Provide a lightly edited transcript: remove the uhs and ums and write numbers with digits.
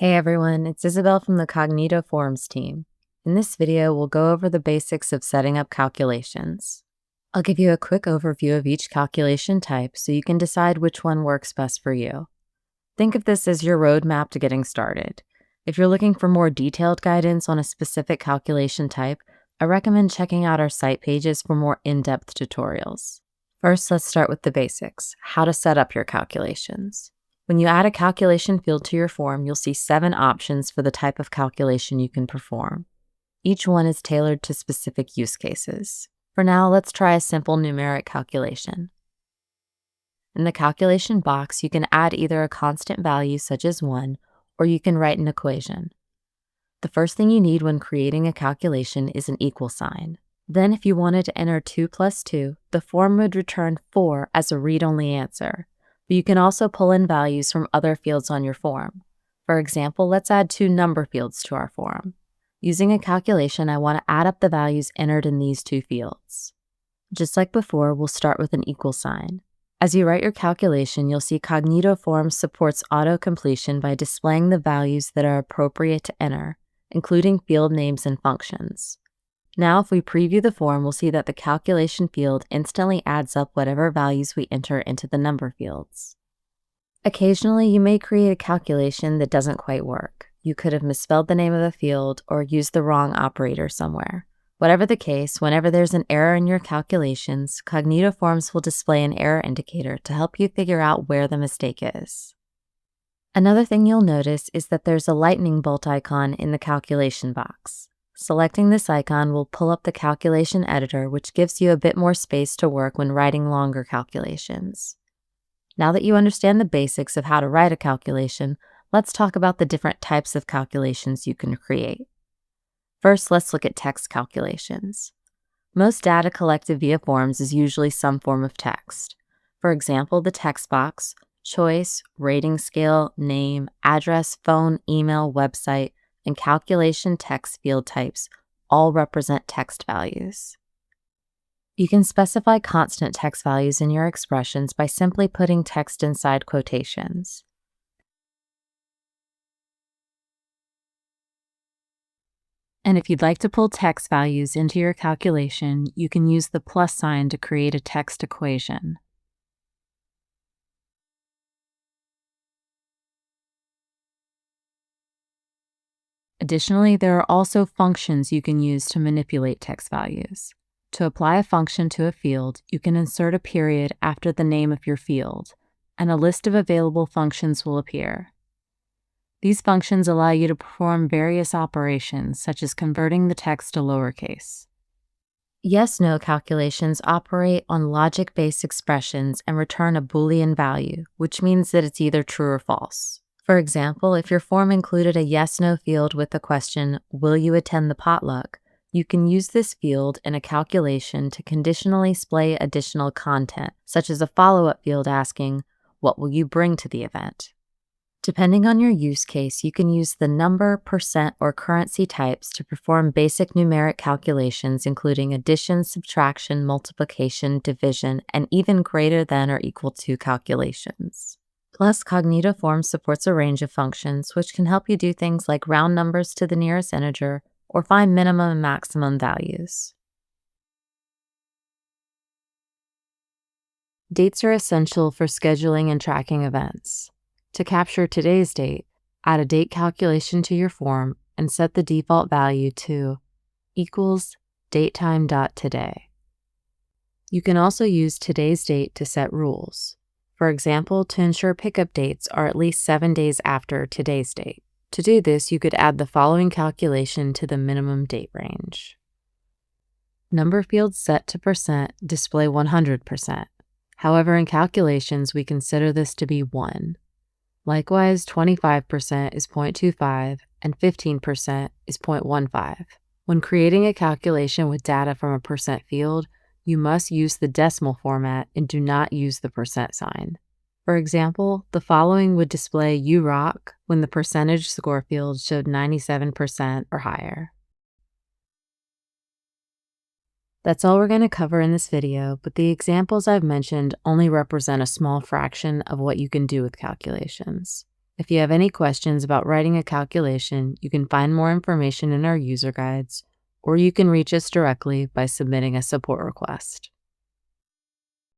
Hey everyone, it's Isabel from the Cognito Forms team. In this video, we'll go over the basics of setting up calculations. I'll give you a quick overview of each calculation type so you can decide which one works best for you. Think of this as your roadmap to getting started. If you're looking for more detailed guidance on a specific calculation type, I recommend checking out our site pages for more in-depth tutorials. First, let's start with the basics: how to set up your calculations. When you add a calculation field to your form, you'll see 7 options for the type of calculation you can perform. Each one is tailored to specific use cases. For now, let's try a simple numeric calculation. In the calculation box, you can add either a constant value such as 1, or you can write an equation. The first thing you need when creating a calculation is an equal sign. Then if you wanted to enter 2 plus 2, the form would return 4 as a read-only answer. But you can also pull in values from other fields on your form. For example, let's add 2 number fields to our form. Using a calculation, I want to add up the values entered in these 2 fields. Just like before, we'll start with an equal sign. As you write your calculation, you'll see Cognito Forms supports auto-completion by displaying the values that are appropriate to enter, including field names and functions. Now, if we preview the form, we'll see that the calculation field instantly adds up whatever values we enter into the number fields. Occasionally, you may create a calculation that doesn't quite work. You could have misspelled the name of a field or used the wrong operator somewhere. Whatever the case, whenever there's an error in your calculations, Cognito Forms will display an error indicator to help you figure out where the mistake is. Another thing you'll notice is that there's a lightning bolt icon in the calculation box. Selecting this icon will pull up the calculation editor, which gives you a bit more space to work when writing longer calculations. Now that you understand the basics of how to write a calculation, let's talk about the different types of calculations you can create. First, let's look at text calculations. Most data collected via forms is usually some form of text. For example, the text box, choice, rating scale, name, address, phone, email, website, and calculation text field types all represent text values. You can specify constant text values in your expressions by simply putting text inside quotations. And if you'd like to pull text values into your calculation, you can use the plus sign to create a text equation. Additionally, there are also functions you can use to manipulate text values. To apply a function to a field, you can insert a period after the name of your field, and a list of available functions will appear. These functions allow you to perform various operations, such as converting the text to lowercase. Yes/no calculations operate on logic-based expressions and return a Boolean value, which means that it's either true or false. For example, if your form included a yes/no field with the question, "Will you attend the potluck?" you can use this field in a calculation to conditionally display additional content, such as a follow-up field asking, "What will you bring to the event?" Depending on your use case, you can use the number, percent, or currency types to perform basic numeric calculations, including addition, subtraction, multiplication, division, and even greater than or equal to calculations. Plus, Cognito Forms supports a range of functions, which can help you do things like round numbers to the nearest integer or find minimum and maximum values. Dates are essential for scheduling and tracking events. To capture today's date, add a date calculation to your form and set the default value to equals datetime.today. You can also use today's date to set rules. For example, to ensure pickup dates are at least 7 days after today's date. To do this, you could add the following calculation to the minimum date range. Number fields set to percent display 100%. However, in calculations, we consider this to be 1. Likewise, 25% is 0.25 and 15% is 0.15. When creating a calculation with data from a percent field, you must use the decimal format and do not use the percent sign. For example, the following would display "You rock" when the percentage score field showed 97% or higher. That's all we're going to cover in this video, but the examples I've mentioned only represent a small fraction of what you can do with calculations. If you have any questions about writing a calculation, you can find more information in our user guides, or you can reach us directly by submitting a support request.